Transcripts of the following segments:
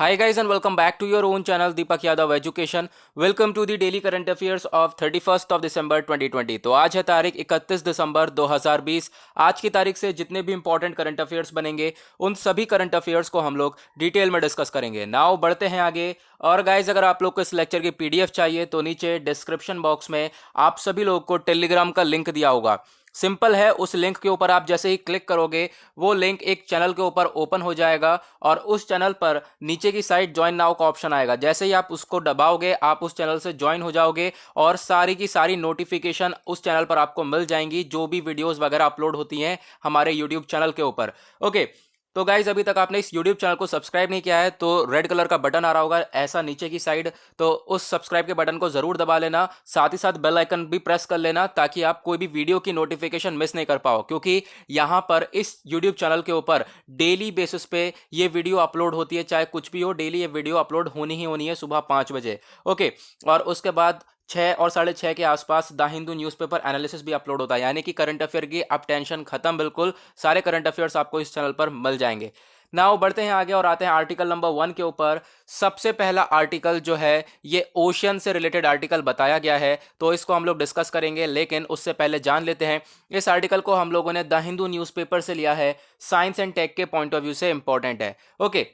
Hi guys and welcome back to your own channel Deepak Yadav Education. Welcome to the daily current affairs of 31st of December 2020. तो आज है तारीख 31 दिसंबर 2020। आज की तारीख से जितने भी इंपॉर्टेंट करंट अफेयर्स बनेंगे उन सभी करंट अफेयर्स को हम लोग डिटेल में डिस्कस करेंगे। नाउ बढ़ते हैं आगे। और गाइज अगर आप लोग को इस लेक्चर की पीडीएफ चाहिए तो नीचे डिस्क्रिप्शन बॉक्स में आप सभी लोगों को टेलीग्राम का लिंक दिया होगा। सिंपल है, उस लिंक के ऊपर आप जैसे ही क्लिक करोगे वो लिंक एक चैनल के ऊपर ओपन हो जाएगा और उस चैनल पर नीचे की साइड ज्वाइन नाउ का ऑप्शन आएगा। जैसे ही आप उसको दबाओगे आप उस चैनल से ज्वाइन हो जाओगे और सारी की सारी नोटिफिकेशन उस चैनल पर आपको मिल जाएंगी, जो भी वीडियोस वगैरह अपलोड होती हैं हमारे यूट्यूब चैनल के ऊपर। ओके, तो गाइज अभी तक आपने इस यूट्यूब चैनल को सब्सक्राइब नहीं किया है तो रेड कलर का बटन आ रहा होगा ऐसा नीचे की साइड, तो उस सब्सक्राइब के बटन को जरूर दबा लेना। साथ ही साथ बेल आइकन भी प्रेस कर लेना ताकि आप कोई भी वीडियो की नोटिफिकेशन मिस नहीं कर पाओ, क्योंकि यहाँ पर इस यूट्यूब चैनल के ऊपर डेली बेसिस पे ये वीडियो अपलोड होती है। चाहे कुछ भी हो, डेली ये वीडियो अपलोड होनी ही होनी है सुबह 5 बजे। ओके, और उसके बाद 6 और 6:30 के आसपास द हिंदू न्यूज़पेपर एनालिसिस भी अपलोड होता है, यानी कि करंट अफेयर की अब टेंशन खत्म। बिल्कुल सारे करंट अफेयर्स आपको इस चैनल पर मिल जाएंगे। नाउ बढ़ते हैं आगे और आते हैं आर्टिकल नंबर 1 के ऊपर। सबसे पहला आर्टिकल जो है ये ओशन से रिलेटेड आर्टिकल बताया गया है, तो इसको हम लोग डिस्कस करेंगे, लेकिन उससे पहले जान लेते हैं इस आर्टिकल को हम लोगों ने द हिंदू न्यूज़पेपर से लिया है। साइंस एंड टेक के पॉइंट ऑफ व्यू से इंपॉर्टेंट है। ओके,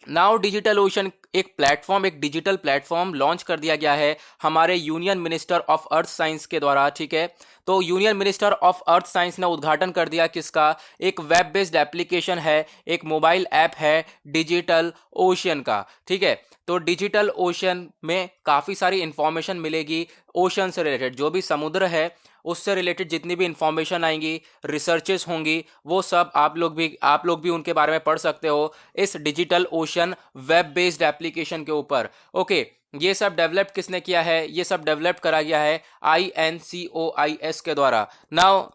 नाउ डिजिटल ओशन एक डिजिटल प्लेटफॉर्म लॉन्च कर दिया गया है हमारे union minister of earth science के द्वारा। ठीक है, तो union minister of earth science ने उद्घाटन कर दिया किसका? एक वेब बेस्ड एप्लीकेशन है, एक मोबाइल ऐप है डिजिटल ओशन का। ठीक है, तो डिजिटल ओशन में काफ़ी सारी इंफॉर्मेशन मिलेगी। ओशन से रिलेटेड जो भी समुद्र है उससे रिलेटेड जितनी भी इंफॉर्मेशन आएंगी, रिसर्चेस होंगी, वो सब आप लोग भी उनके बारे में पढ़ सकते हो इस digital ocean web based application के ऊपर। ओके, ये सब डेवलप किसने किया है? ये सब डेवलप करा गया है INCOIS के द्वारा। नाउ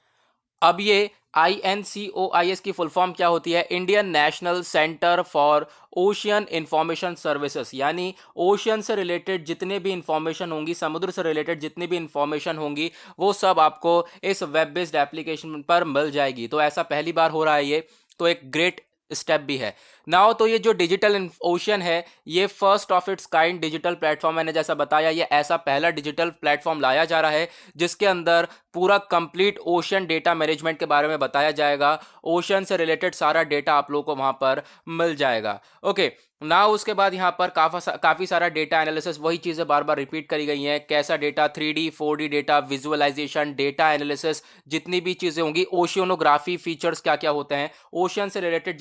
अब ये INCOIS की फुल फॉर्म क्या होती है? Indian national centre for ocean information services, यानी ओशियन से रिलेटेड जितने भी इंफॉर्मेशन होंगी, समुद्र से रिलेटेड जितनी भी इंफॉर्मेशन होंगी, वो सब आपको इस वेब बेस्ड एप्लीकेशन पर मिल जाएगी। तो ऐसा पहली बार हो रहा है ये, तो एक ग्रेट स्टेप भी है। नाउ तो ये जो डिजिटल ओशन है ये first of its kind digital platform, मैंने जैसा बताया ये ऐसा पहला डिजिटल प्लेटफॉर्म लाया जा रहा है जिसके अंदर पूरा कंप्लीट ओशन डेटा मैनेजमेंट के बारे में बताया जाएगा। ओशन से रिलेटेड सारा डेटा आप लोगों को वहां पर मिल जाएगा। ओके, ना उसके बाद यहाँ पर काफ़ी सारा डेटा एनालिसिस, वही चीज़ें बार बार रिपीट करी गई हैं। कैसा data? 3D 4D data, visualisation, data analysis, जितनी भी चीज़ें होंगी, ओशियोनोग्राफी फीचर्स क्या क्या होते हैं, ओशन से रिलेटेड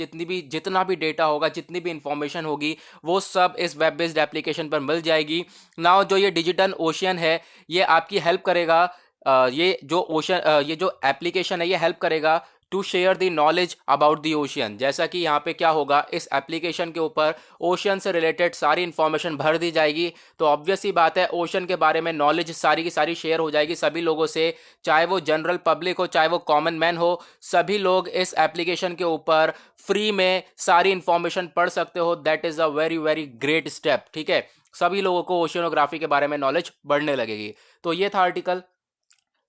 जितना भी डेटा होगा, जितनी भी इंफॉर्मेशन होगी, वो सब इस वेब बेस्ड एप्लीकेशन पर मिल जाएगी। नाउ जो ये डिजिटल ओशन है ये आपकी हेल्प करेगा, ये जो एप्लीकेशन है ये हेल्प करेगा to share the knowledge about the ocean. जैसा कि यहाँ पे क्या होगा, इस एप्लीकेशन के ऊपर ओशियन से रिलेटेड सारी इंफॉर्मेशन भर दी जाएगी, तो ऑब्वियस ही बात है ओशियन के बारे में नॉलेज सारी की सारी शेयर हो जाएगी सभी लोगों से, चाहे वो जनरल पब्लिक हो चाहे वो कॉमन मैन हो। सभी लोग इस एप्लीकेशन के ऊपर फ्री में सारी इंफॉर्मेशन पढ़ सकते हो। That is a very very great step. ठीक है, सभी लोगों को ओशियनोग्राफी के बारे में नॉलेज बढ़ने लगेगी। तो ये था आर्टिकल।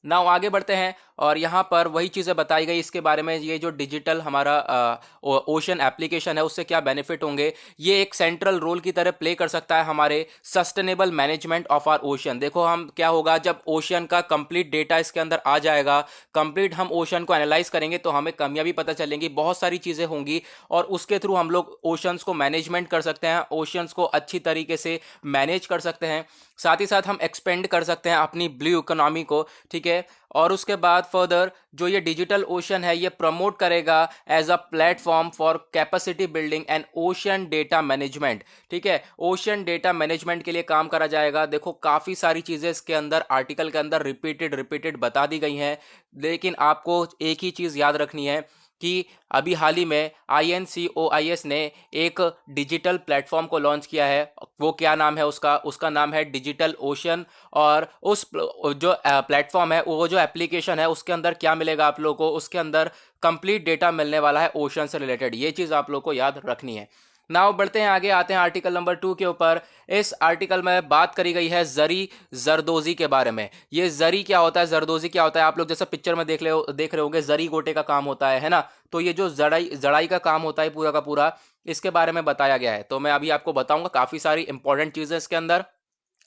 नाउ आगे बढ़ते हैं और यहाँ पर वही चीज़ें बताई गई इसके बारे में। ये जो डिजिटल हमारा ओशन एप्लीकेशन है उससे क्या बेनिफिट होंगे, ये एक सेंट्रल रोल की तरह प्ले कर सकता है हमारे sustainable management of our ocean. देखो हम क्या होगा, जब ओशन का कंप्लीट डेटा इसके अंदर आ जाएगा, कंप्लीट हम ओशन को एनालाइज करेंगे तो हमें कमियां भी पता चलेंगी, बहुत सारी चीज़ें होंगी और उसके थ्रू हम लोग ओशंस को मैनेजमेंट कर सकते हैं, ओशंस को अच्छी तरीके से मैनेज कर सकते हैं। साथ ही साथ हम एक्सपेंड कर सकते हैं अपनी ब्लू इकोनॉमी को। ठीक है, और उसके बाद फर्दर जो ये डिजिटल ओशन है ये प्रमोट करेगा as a platform for capacity building and ocean data management. ठीक है, ओशन डेटा मैनेजमेंट के लिए काम करा जाएगा। देखो काफ़ी सारी चीज़ें इसके अंदर आर्टिकल के अंदर रिपीटेड बता दी गई हैं, लेकिन आपको एक ही चीज़ याद रखनी है कि अभी हाल ही में INCOIS ने एक डिजिटल प्लेटफॉर्म को लॉन्च किया है। वो क्या नाम है उसका नाम है डिजिटल ओशन। और उस जो प्लेटफॉर्म है, वो जो एप्लीकेशन है, उसके अंदर क्या मिलेगा आप लोगों को? उसके अंदर कंप्लीट डेटा मिलने वाला है ओशन से रिलेटेड। ये चीज़ आप लोग को याद रखनी है। नाउ बढ़ते हैं आगे, आते हैं आर्टिकल नंबर 2 के ऊपर। इस आर्टिकल में बात करी गई है जरी जरदोजी के बारे में। ये जरी क्या होता है, जरदोजी क्या होता है, आप लोग जैसे पिक्चर में देख रहे होंगे, जरी गोटे का काम होता है ना। तो ये जो जड़ाई जड़ाई का काम होता है पूरा का पूरा, इसके बारे में बताया गया है। तो मैं अभी आपको बताऊंगा, काफी सारी इंपॉर्टेंट चीजें इसके अंदर।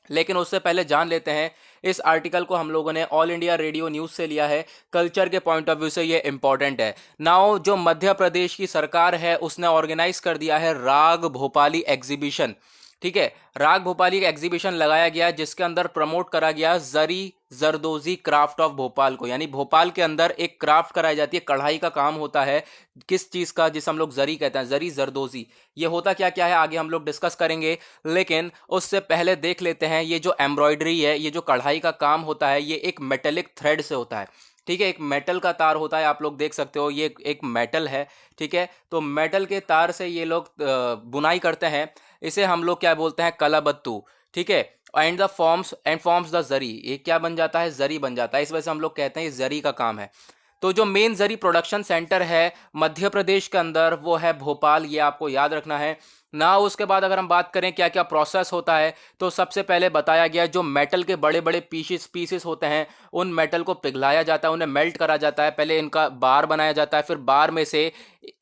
लेकिन उससे पहले जान लेते हैं, इस आर्टिकल को हम लोगों ने ऑल इंडिया रेडियो न्यूज़ से लिया है। कल्चर के पॉइंट ऑफ व्यू से ये इंपॉर्टेंट है। नाउ जो मध्य प्रदेश की सरकार है उसने ऑर्गेनाइज कर दिया है राग भोपाली एग्जीबिशन। ठीक है, राग भोपाली का एग्जीबिशन लगाया गया जिसके अंदर प्रमोट करा गया जरी जरदोजी क्राफ्ट ऑफ भोपाल को। यानी भोपाल के अंदर एक क्राफ्ट कराई जाती है, कढ़ाई का काम होता है। किस चीज का, जिसे हम लोग जरी कहते हैं, जरी जरदोजी। ये होता क्या क्या है आगे हम लोग डिस्कस करेंगे। लेकिन उससे पहले देख लेते हैं, ये जो एम्ब्रॉयडरी है, ये जो कढ़ाई का काम होता है, ये एक मेटेलिक थ्रेड से होता है। ठीक है, एक मेटल का तार होता है, आप लोग देख सकते हो ये एक मेटल है। ठीक है, तो मेटल के तार से ये लोग बुनाई करते हैं। इसे हम लोग क्या बोलते हैं, कलाबत्तू। ठीक है, एंड फॉर्म्स द जरी। ये क्या बन जाता है, जरी बन जाता है। इस वजह से हम लोग कहते हैं ये जरी का काम है। तो जो मेन जरी प्रोडक्शन सेंटर है मध्य प्रदेश के अंदर, वो है भोपाल। ये आपको याद रखना है ना। उसके बाद अगर हम बात करें क्या क्या प्रोसेस होता है, तो सबसे पहले बताया गया जो मेटल के बड़े बड़े पीसेस होते हैं, उन मेटल को पिघलाया जाता है, उन्हें मेल्ट करा जाता है। पहले इनका बार बनाया जाता है, फिर बार में से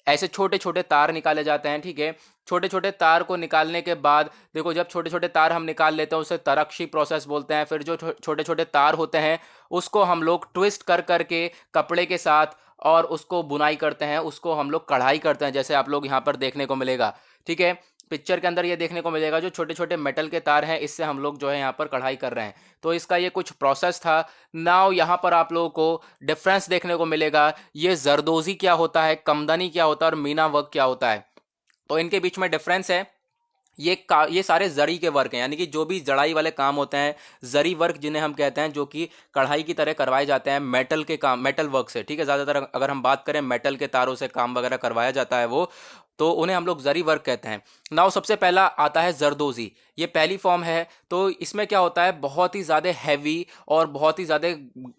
ऐसे छोटे छोटे तार निकाले जाते हैं। ठीक है, छोटे छोटे तार को निकालने के बाद देखो, जब छोटे छोटे तार हम निकाल लेते हैं उसे तरक्शी प्रोसेस बोलते हैं। फिर जो छोटे छोटे तार होते हैं उसको हम लोग ट्विस्ट कर करके कपड़े के साथ और उसको बुनाई करते हैं, उसको हम लोग कढ़ाई करते हैं, जैसे आप लोग यहाँ पर देखने को मिलेगा। ठीक है, पिक्चर के अंदर ये देखने को मिलेगा, जो छोटे छोटे मेटल के तार हैं, इससे हम लोग जो है यहाँ पर कढ़ाई कर रहे हैं। तो इसका ये कुछ प्रोसेस था। नाउ यहाँ पर आप लोगों को डिफरेंस देखने को मिलेगा, ये जरदोजी क्या होता है, कमदनी क्या होता है और मीना वर्क क्या होता है। तो इनके बीच में डिफरेंस है। ये सारे जरी के वर्क हैं, यानी कि जो भी जड़ाई वाले काम होते हैं, जरी वर्क जिन्हें हम कहते हैं, जो कि कढ़ाई की तरह करवाए जाते हैं मेटल के काम, मेटल वर्क से। ठीक है, ज़्यादातर अगर हम बात करें मेटल के तारों से काम वगैरह करवाया जाता है वो, तो उन्हें हम लोग जरी वर्क कहते हैं। नाउ सबसे पहला आता है जरदोजी। ये पहली फॉर्म है। तो इसमें क्या होता है, बहुत ही ज़्यादा हैवी और बहुत ही ज़्यादा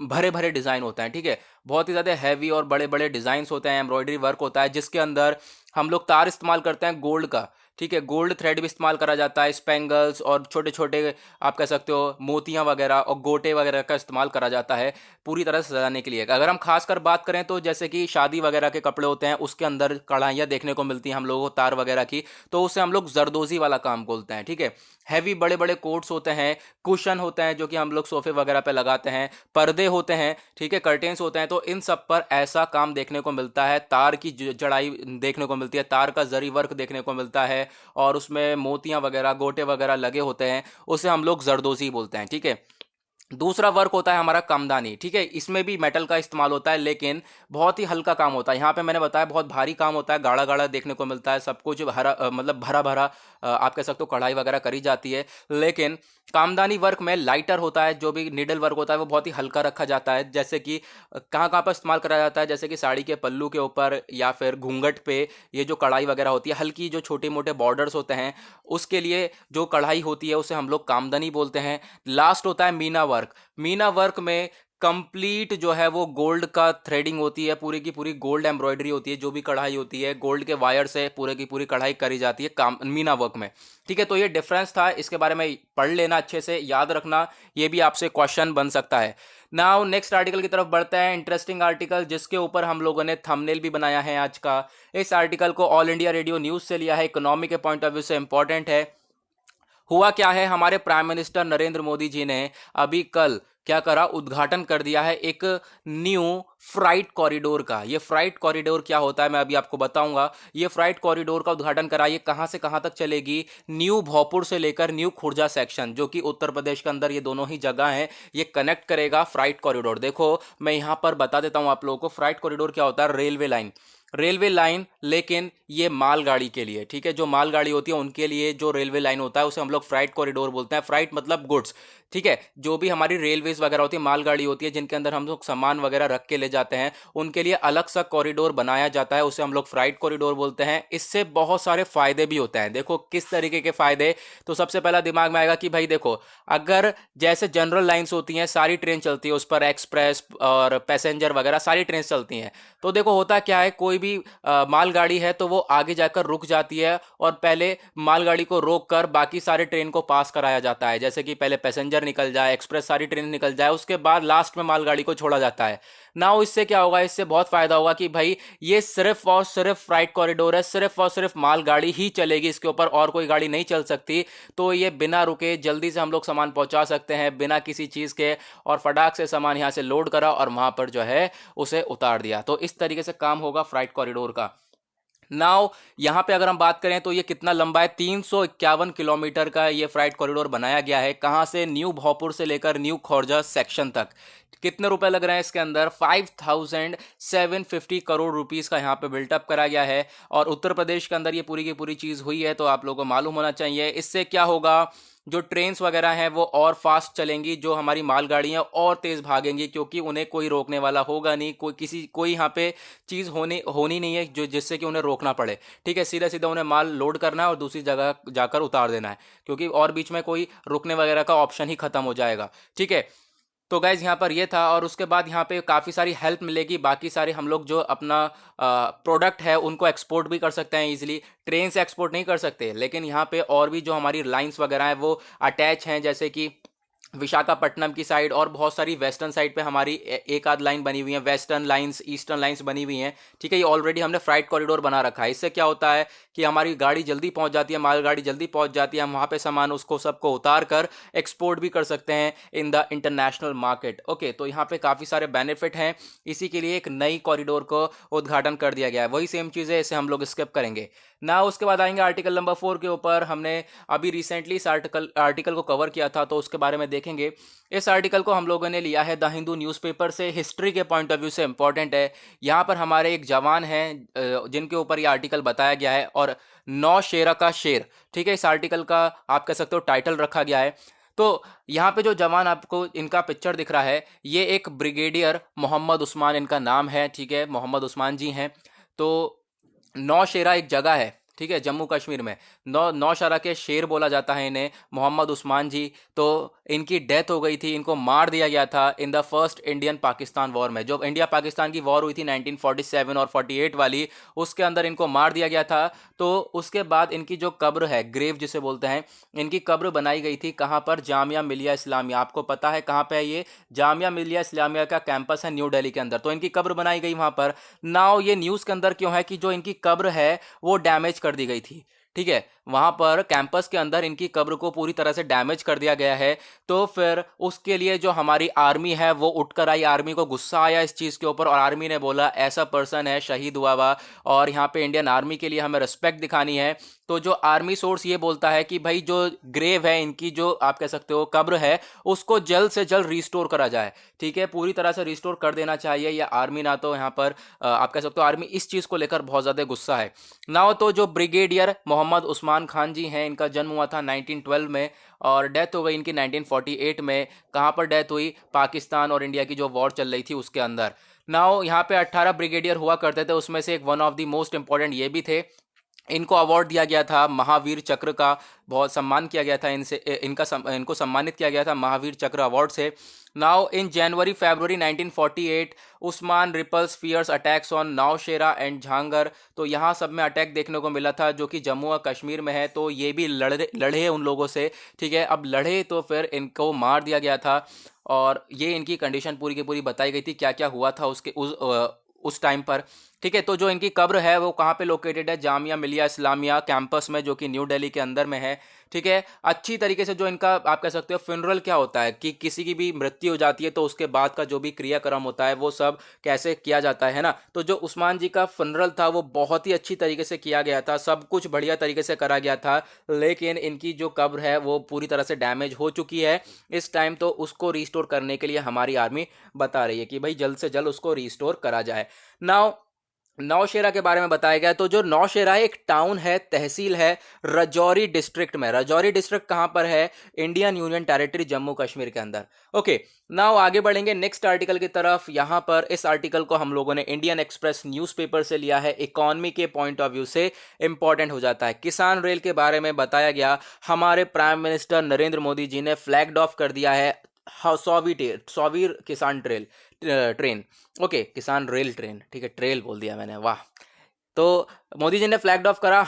भरे भरे डिज़ाइन होते हैं। ठीक है, बहुत ही ज़्यादा हैवी और बड़े बड़े डिज़ाइंस होते हैं, एम्ब्रॉयडरी वर्क होता है, जिसके अंदर हम लोग तार इस्तेमाल करते हैं गोल्ड का। ठीक है, गोल्ड थ्रेड भी इस्तेमाल करा जाता है, स्पेंगल्स और छोटे छोटे आप कह सकते हो मोतियां वगैरह और गोटे वगैरह का इस्तेमाल करा जाता है पूरी तरह से सजाने के लिए। अगर हम खासकर बात करें तो जैसे कि शादी वगैरह के कपड़े होते हैं, उसके अंदर कढ़ाइयाँ देखने को मिलती हैं हम लोगों को तार वगैरह की, तो उसे हम लोग जरदोजी वाला काम बोलते हैं। ठीक है, हैवी बड़े बड़े कोट्स होते हैं, कुशन होते हैं जो कि हम लोग सोफे वगैरह पे लगाते हैं, पर्दे होते हैं, ठीक है, कर्टेन्स होते हैं। तो इन सब पर ऐसा काम देखने को मिलता है, तार की जड़ाई देखने को मिलती है, तार का जरी वर्क देखने को मिलता है, और उसमें मोतियां वगैरह गोटे वगैरह लगे होते हैं, उसे हम लोग जरदोजी बोलते हैं। ठीक है, दूसरा वर्क होता है हमारा कमदानी। ठीक है, इसमें भी मेटल का इस्तेमाल होता है, लेकिन बहुत ही हल्का काम होता है। यहाँ पे मैंने बताया बहुत भारी काम होता है, गाढ़ा गाढ़ा देखने को मिलता है, सब कुछ मतलब भरा भरा आप कह सकते हो कढ़ाई वगैरह करी जाती है। लेकिन कामदानी वर्क में लाइटर होता है, जो भी निडल वर्क होता है वो बहुत ही हल्का रखा जाता है। जैसे कि कहाँ कहाँ पर इस्तेमाल करा जाता है, जैसे कि साड़ी के पल्लू के ऊपर या फिर घूंघट पे ये जो कढ़ाई वगैरह होती है, हल्की जो छोटे मोटे बॉर्डर्स होते हैं, उसके लिए जो कढ़ाई होती है उसे हम लोग कामदनी बोलते हैं। लास्ट होता है मीना वर्क। मीना वर्क में कंप्लीट जो है वो गोल्ड का थ्रेडिंग होती है, पूरी की पूरी गोल्ड एम्ब्रॉयडरी होती है, जो भी कढ़ाई होती है गोल्ड के वायर से पूरे की पूरी कढ़ाई करी जाती है काम मीना वर्क में। ठीक है, तो ये डिफरेंस था, इसके बारे में पढ़ लेना अच्छे से, याद रखना, ये भी आपसे क्वेश्चन बन सकता है। नाउ नेक्स्ट आर्टिकल की तरफ बढ़ते हैं, इंटरेस्टिंग आर्टिकल जिसके ऊपर हम लोगों ने थंबनेल भी बनाया है आज का। इस आर्टिकल को ऑल इंडिया रेडियो न्यूज़ से लिया है, इकोनॉमी के पॉइंट ऑफ व्यू से इंपॉर्टेंट है। हुआ क्या है, हमारे प्राइम मिनिस्टर नरेंद्र मोदी जी ने अभी कल क्या करा, उद्घाटन कर दिया है एक न्यू फ्राइट कॉरिडोर का। ये फ्राइट कॉरिडोर क्या होता है मैं अभी आपको बताऊंगा। ये फ्राइट कॉरिडोर का उद्घाटन करा, ये कहां से कहां तक चलेगी, न्यू भोजपुर से लेकर न्यू खुर्जा सेक्शन, जो कि उत्तर प्रदेश के अंदर ये दोनों ही जगह हैं, ये कनेक्ट करेगा फ्राइट कॉरिडोर। देखो मैं यहां पर बता देता हूं आप लोगों को, फ्राइट कॉरिडोर क्या होता है, रेलवे लाइन, लेकिन ये मालगाड़ी के लिए। ठीक है, जो मालगाड़ी होती है उनके लिए जो रेलवे लाइन होता है उसे हम लोग फ्राइट कॉरिडोर बोलते हैं। फ्राइट मतलब गुड्स। ठीक है, जो भी हमारी रेलवेज वगैरह होती है, मालगाड़ी होती है जिनके अंदर हम लोग सामान वगैरह रख के ले जाते हैं, उनके लिए अलग सा कॉरिडोर बनाया जाता है, उसे हम लोग फ्राइट कॉरिडोर बोलते हैं। इससे बहुत सारे फायदे भी होते हैं। देखो किस तरीके के फायदे, तो सबसे पहला दिमाग में आएगा कि भाई देखो, अगर जैसे जनरल लाइन्स होती हैं, सारी ट्रेन चलती है उस पर, एक्सप्रेस और पैसेंजर वगैरह सारी ट्रेन चलती हैं, तो देखो होता क्या है, कोई भी मालगाड़ी है तो वो आगे जाकर रुक जाती है और पहले मालगाड़ी को रोक कर बाकी सारे ट्रेन को पास कराया जाता है, जैसे कि पहले पैसेंजर निकल जाए, एक्सप्रेस सारी ट्रेन निकल जाए, उसके बाद लास्ट में मालगाड़ी को छोड़ा जाता है ना। इससे क्या होगा, इससे बहुत फायदा होगा कि भाई ये सिर्फ और सिर्फ फ्राइट कॉरिडोर है, सिर्फ और सिर्फ मालगाड़ी ही चलेगी, इसके ऊपर और कोई गाड़ी नहीं चल सकती। तो ये बिना रुके जल्दी से हम लोग सामान पहुंचा सकते हैं बिना किसी चीज़ के, और फटाक से सामान यहाँ से लोड करा और वहां पर जो है उसे उतार दिया। तो इस तरीके से काम होगा फ्राइट कॉरिडोर का। नाउ यहाँ पे अगर हम बात करें तो ये कितना लंबा है, 351 किलोमीटर का ये फ्राइट कॉरिडोर बनाया गया है। कहाँ से, न्यू भोजपुर से लेकर न्यू खोरजा सेक्शन तक। कितने रुपए लग रहे हैं इसके अंदर, 5750 करोड़ रुपीस का यहाँ पे बिल्टअप करा गया है। और उत्तर प्रदेश के अंदर ये पूरी की पूरी चीज़ हुई है, तो आप लोगों को मालूम होना चाहिए। इससे क्या होगा, जो ट्रेन्स वगैरह हैं वो और फास्ट चलेंगी, जो हमारी मालगाड़ियाँ और तेज़ भागेंगी, क्योंकि उन्हें कोई रोकने वाला होगा नहीं, कोई यहाँ पे चीज़ होनी नहीं है जो जिससे कि उन्हें रोकना पड़े। ठीक है, सीधा सीधा उन्हें माल लोड करना है और दूसरी जगह जाकर उतार देना है, क्योंकि और बीच में कोई रुकने वगैरह का ऑप्शन ही खत्म हो जाएगा। ठीक है, तो गाइज यहाँ पर ये था। और उसके बाद यहाँ पे काफ़ी सारी हेल्प मिलेगी, बाकी सारे हम लोग जो अपना प्रोडक्ट है उनको एक्सपोर्ट भी कर सकते हैं इजीली। ट्रेन से एक्सपोर्ट नहीं कर सकते, लेकिन यहाँ पे और भी जो हमारी लाइंस वगैरह हैं वो अटैच हैं, जैसे कि विशाखापट्टनम की साइड और बहुत सारी वेस्टर्न साइड पे हमारी एक आध लाइन बनी हुई है, वेस्टर्न लाइंस, ईस्टर्न लाइंस बनी हुई हैं। ठीक है, ये ऑलरेडी हमने फ्राइट कॉरिडोर बना रखा है। इससे क्या होता है कि हमारी गाड़ी जल्दी पहुंच जाती है, मालगाड़ी जल्दी पहुंच जाती है, हम वहाँ पे सामान उसको सबको उतार कर एक्सपोर्ट भी कर सकते हैं in the international market. Okay, तो यहाँ पे काफ़ी सारे बेनिफिट हैं, इसी के लिए एक नई कॉरिडोर को उद्घाटन कर दिया गया है। वही सेम चीज़ है, इसे हम लोग स्किप करेंगे ना। उसके बाद आएंगे आर्टिकल नंबर 4 के ऊपर। हमने अभी रिसेंटली इस आर्टिकल को कवर किया था, तो उसके बारे में देखेंगे। इस आर्टिकल को हम लोगों ने लिया है द हिंदू न्यूज़पेपर से। हिस्ट्री के पॉइंट ऑफ व्यू से इंपॉर्टेंट है। यहाँ पर हमारे एक जवान हैं जिनके ऊपर ये आर्टिकल बताया गया है, और नौशेरा का शेर, ठीक है, इस आर्टिकल का आप कह सकते हो टाइटल रखा गया है। तो यहाँ पे जो जवान आपको इनका पिक्चर दिख रहा है, ये एक ब्रिगेडियर मोहम्मद उस्मान इनका नाम है। ठीक है, मोहम्मद उस्मान जी हैं। तो नौशेरा एक जगह है, ठीक है, जम्मू कश्मीर में। नौशेरा के शेर बोला जाता है इन्हें, मोहम्मद उस्मान जी। तो इनकी डेथ हो गई थी, इनको मार दिया गया था in the first Indian Pakistan war में। जो इंडिया पाकिस्तान की वॉर हुई थी 1947 और 48 वाली, उसके अंदर इनको मार दिया गया था। तो उसके बाद इनकी जो कब्र है, ग्रेव जिसे बोलते हैं, इनकी कब्र बनाई गई थी कहाँ पर, जामिया मिलिया इस्लामिया। आपको पता है कहाँ पे है ये, जामिया मिलिया इस्लामिया का कैंपस है न्यू दिल्ली के अंदर। तो इनकी कब्र बनाई गई वहाँ पर। नाउ ये न्यूज़ के अंदर क्यों है कि जो इनकी कब्र है वो डैमेज कर दी गई थी। ठीक है, वहां पर कैंपस के अंदर इनकी कब्र को पूरी तरह से डैमेज कर दिया गया है। तो फिर उसके लिए जो हमारी आर्मी है वो उठकर आई, आर्मी को गुस्सा आया इस चीज़ के ऊपर, और आर्मी ने बोला ऐसा पर्सन है शहीद हुआ हुआ और यहाँ पे इंडियन आर्मी के लिए हमें रिस्पेक्ट दिखानी है। तो जो आर्मी सोर्स ये बोलता है कि भाई जो ग्रेव है इनकी, जो आप कह सकते हो कब्र है, उसको जल्द से जल्द रिस्टोर करा जाए। ठीक है, पूरी तरह से रिस्टोर कर देना चाहिए या आर्मी ना। तो यहाँ पर आप कह सकते हो आर्मी इस चीज़ को लेकर बहुत ज़्यादा गुस्सा है ना। तो जो ब्रिगेडियर मोहम्मद उस्मान खान जी हैं, इनका जन्म हुआ था 1912 में और डेथ हो गई इनकी 1948 में। कहाँ पर डेथ हुई, पाकिस्तान और इंडिया की जो वॉर चल रही थी उसके अंदर। नाउ यहाँ पे 18 ब्रिगेडियर हुआ करते थे, उसमें से एक one of the most important ये भी थे। इनको अवार्ड दिया गया था महावीर चक्र का, बहुत सम्मान किया गया था इनसे, इनको सम्मानित किया गया था महावीर चक्र अवार्ड से। Now in January February 1948 Usman repulse fierce attacks on Naushera and Jhangar. तो यहाँ सब में अटैक देखने को मिला था, जो कि जम्मू और कश्मीर में है। तो ये भी लड़े उन लोगों से। ठीक है, अब लड़े तो फिर इनको मार दिया गया था, और ये इनकी कंडीशन पूरी की पूरी बताई गई थी, क्या क्या हुआ था उस टाइम पर। ठीक है, तो जो इनकी कब्र है वो कहाँ पे लोकेटेड है, जामिया मिलिया इस्लामिया कैंपस में, जो कि न्यू दिल्ली के अंदर में है। ठीक है, अच्छी तरीके से जो इनका आप कह सकते हो फ्यूनरल क्या होता है कि किसी की भी मृत्यु हो जाती है तो उसके बाद का जो भी क्रियाक्रम होता है वो सब कैसे किया जाता है ना। तो जो उस्मान जी का फ्यूनरल था वो बहुत ही अच्छी तरीके से किया गया था, सब कुछ बढ़िया तरीके से करा गया था। लेकिन इनकी जो कब्र है वो पूरी तरह से डैमेज हो चुकी है इस टाइम। तो उसको रिस्टोर करने के लिए हमारी आर्मी बता रही है कि भाई जल्द से जल्द उसको रिस्टोर करा जाए। नाउ नौशेरा के बारे में बताया गया। तो जो नौशेरा है एक टाउन है, तहसील है राजौरी डिस्ट्रिक्ट में। राजौरी डिस्ट्रिक्ट कहाँ पर है, Indian union territory Jammu Kashmir के अंदर। ओके, नाउ आगे बढ़ेंगे नेक्स्ट आर्टिकल की तरफ। यहाँ पर इस आर्टिकल को हम लोगों ने इंडियन एक्सप्रेस न्यूज़पेपर से लिया है। इकोनॉमी के पॉइंट ऑफ व्यू से इंपॉर्टेंट हो जाता है। किसान रेल के बारे में बताया गया। हमारे प्राइम मिनिस्टर नरेंद्र मोदी जी ने फ्लैग्ड ऑफ कर दिया है सौवीर किसान ट्रेन। ओके, किसान रेल ट्रेन, ठीक है, ट्रेल बोल दिया मैंने, वाह। तो मोदी जी ने फ्लैग ऑफ करा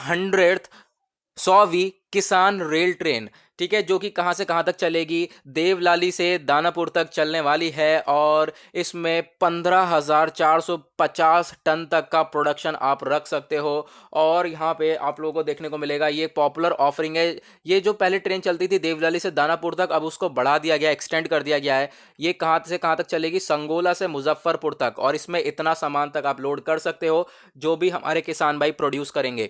100वीं किसान रेल ट्रेन, ठीक है, जो कि कहाँ से कहाँ तक चलेगी, देवलाली से दानापुर तक चलने वाली है। और इसमें 15,450 टन तक का प्रोडक्शन आप रख सकते हो। और यहाँ पे आप लोगों को देखने को मिलेगा, ये पॉपुलर ऑफरिंग है। ये जो पहले ट्रेन चलती थी देवलाली से दानापुर तक, अब उसको बढ़ा दिया गया, एक्सटेंड कर दिया गया है। ये कहाँ से कहाँ तक चलेगी, संगोला से मुजफ्फरपुर तक, और इसमें इतना सामान तक आप लोड कर सकते हो जो भी हमारे किसान भाई प्रोड्यूस करेंगे।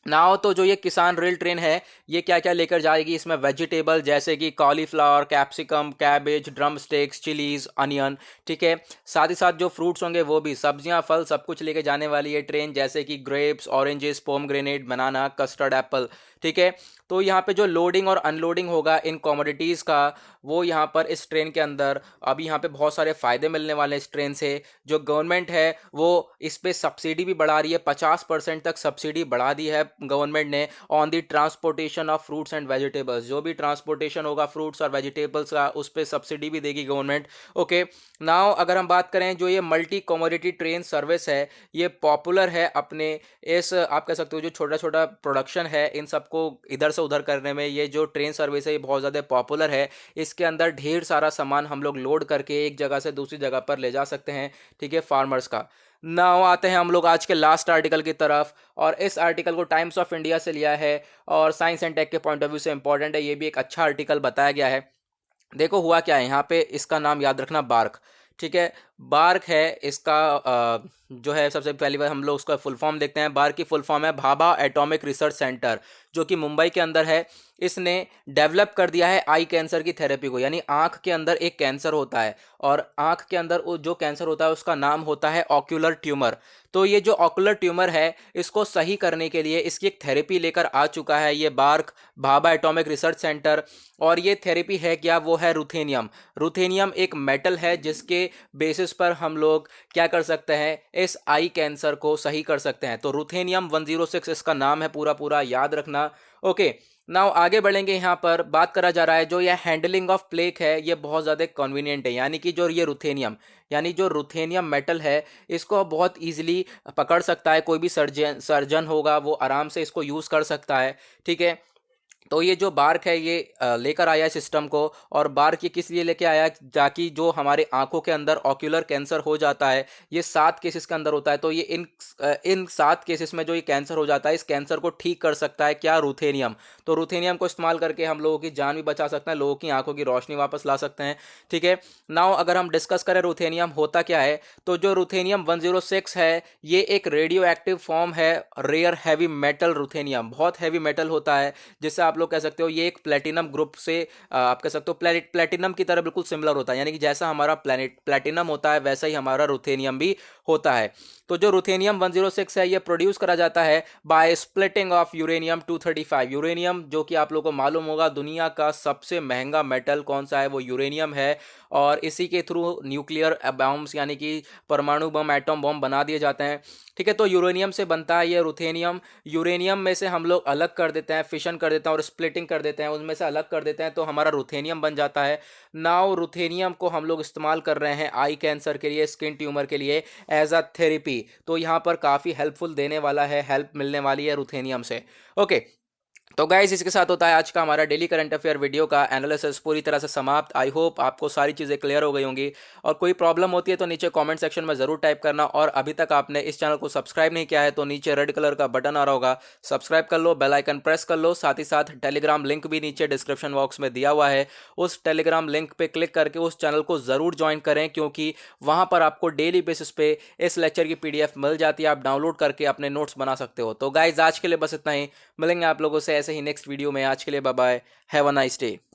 नाउ तो जो ये किसान रेल ट्रेन है, ये क्या क्या लेकर जाएगी, इसमें वेजिटेबल जैसे कि cauliflower, capsicum, cabbage, drum sticks, chillies, onion, ठीक है। साथ ही साथ जो फ्रूट्स होंगे वो भी, सब्जियां, फल, सब कुछ लेके जाने वाली है ट्रेन, जैसे कि ग्रेप्स, ऑरेंजेस, पोमग्रेनेट, बनाना, कस्टर्ड एप्पल, ठीक है। तो यहाँ पे जो लोडिंग और अनलोडिंग होगा इन कमोडिटीज़ का, वो यहाँ पर इस ट्रेन के अंदर, अभी यहाँ पे बहुत सारे फ़ायदे मिलने वाले हैं इस ट्रेन से। जो गवर्नमेंट है वो इस पे सब्सिडी भी बढ़ा रही है, 50% तक सब्सिडी बढ़ा दी है गवर्नमेंट ने on the transportation of fruits and vegetables. जो भी ट्रांसपोर्टेशन होगा फ्रूट्स और वेजिटेबल्स का, उस पर सब्सिडी भी देगी गवर्नमेंट। ओके, नाउ अगर हम बात करें, जो ये मल्टी कमोडिटी ट्रेन सर्विस है, ये पॉपुलर है अपने इस, आप कह सकते हो, जो छोटा छोटा प्रोडक्शन है इन सबको इधर से उधर करने में, ये जो ट्रेन सर्विस है ये बहुत ज़्यादा पॉपुलर है। इसके अंदर ढेर सारा सामान हम लोग लोड करके एक जगह से दूसरी जगह पर ले जा सकते हैं, ठीक है, फार्मर्स का। नाउ आते हैं हम लोग आज के लास्ट आर्टिकल की तरफ, और इस आर्टिकल को टाइम्स ऑफ इंडिया से लिया है और साइंस एंड टेक के पॉइंट ऑफ व्यू से इंपॉर्टेंट है। ये भी एक अच्छा आर्टिकल बताया गया है। देखो हुआ क्या है यहाँ पे, इसका नाम याद रखना, बार्क, ठीक है। बार्क है इसका, जो है सबसे पहली बार हम लोग उसका फुल फॉर्म देखते हैं। बार्क की फुल फॉर्म है भाभा एटॉमिक रिसर्च सेंटर, जो कि मुंबई के अंदर है। इसने डेवलप कर दिया है आई कैंसर की थेरेपी को, यानी आंख के अंदर एक कैंसर होता है, और आंख के अंदर जो कैंसर होता है उसका नाम होता है ऑक्यूलर ट्यूमर। तो ये जो ऑक्यूलर ट्यूमर है, इसको सही करने के लिए इसकी एक थेरेपी लेकर आ चुका है ये BARC, Bhabha atomic research centre. और ये थेरेपी है क्या, वो है रुथेनियम। रुथेनियम एक मेटल है जिसके बेसिस पर हम लोग क्या कर सकते हैं, इस आई कैंसर को सही कर सकते हैं। तो रुथेनियम 106 इसका नाम है, पूरा पूरा याद रखना। ओके, नाउ आगे बढ़ेंगे। यहाँ पर बात करा जा रहा है, जो यह हैंडलिंग ऑफ प्लेग है ये बहुत ज़्यादा कन्वीनियंट है, यानी कि जो ये रुथेनियम, यानी जो रुथेनियम मेटल है, इसको बहुत इजीली पकड़ सकता है कोई भी सर्जन होगा, वो आराम से इसको यूज़ कर सकता है, ठीक है। तो ये जो बार्क है ये लेकर आया सिस्टम को, और बार्क ये किस लिए लेके आया, ताकि जो हमारे आंखों के अंदर ऑक्यूलर कैंसर हो जाता है, ये 7 केसेस के अंदर होता है, तो ये इन 7 केसेस में जो ये कैंसर हो जाता है, इस कैंसर को ठीक कर सकता है क्या, रुथेनियम। तो रुथेनियम को इस्तेमाल करके हम लोगों की जान भी बचा सकते हैं, लोगों की आंखों की रोशनी वापस ला सकते हैं, ठीक है। नाउ अगर हम डिस्कस करें रुथेनियम होता क्या है, तो जो रुथेनियम 106 है ये एक रेडियो एक्टिव फॉर्म है, रेयर हैवी मेटल रुथेनियम, बहुत हैवी मेटल होता है, जिससे आप लोग कह सकते हो ये एक प्लेटिनम ग्रुप से, आप कह सकते हो प्लेटिनम की तरह बिल्कुल सिमिलर होता है, यानी कि जैसा हमारा प्लेटिनम होता है वैसा ही हमारा रुथेनियम भी होता है। तो जो रुथेनियम 106 है ये प्रोड्यूस करा जाता है by splitting of uranium 235। Uranium, जो कि आप लोगों को मालूम होगा दुनिया का सबसे महंगा मेटल कौन सा है, वो यूरेनियम है, और इसी के थ्रू न्यूक्लियर बॉम्ब्स, यानी कि परमाणु बम, एटम बम बना दिए जाते हैं, ठीक है। तो यूरेनियम से बनता है ये रुथेनियम। यूरेनियम में से हम लोग अलग कर देते हैं, फिशन कर देते हैं और स्प्लिटिंग कर देते हैं, उनमें से अलग कर देते हैं, तो हमारा रुथेनियम बन जाता है। नाउ रुथेनियम को हम लोग इस्तेमाल कर रहे हैं आई कैंसर के लिए, स्किन ट्यूमर के लिए, एज अ थेरेपी। तो यहाँ पर काफ़ी हेल्पफुल देने वाला है, हेल्प मिलने वाली है रुथेनियम से। ओके, तो गाइस इसके साथ होता है आज का हमारा डेली करंट अफेयर वीडियो का एनालिसिस पूरी तरह से समाप्त। आई होप आपको सारी चीज़ें क्लियर हो गई होंगी, और कोई प्रॉब्लम होती है तो नीचे कमेंट सेक्शन में ज़रूर टाइप करना। और अभी तक आपने इस चैनल को सब्सक्राइब नहीं किया है तो नीचे रेड कलर का बटन आ रहा होगा, सब्सक्राइब कर लो, बेल आइकन प्रेस कर लो। साथ ही साथ टेलीग्राम लिंक भी नीचे डिस्क्रिप्शन बॉक्स में दिया हुआ है, उस टेलीग्राम लिंक पर क्लिक करके उस चैनल को ज़रूर ज्वाइन करें, क्योंकि वहाँ पर आपको डेली बेसिस पे इस लेक्चर की PDF मिल जाती है, आप डाउनलोड करके अपने नोट्स बना सकते हो। तो गाइज आज के लिए बस इतना ही, मिलेंगे आप लोगों से ऐसे ही नेक्स्ट वीडियो में। आज के लिए bye bye, have a nice day.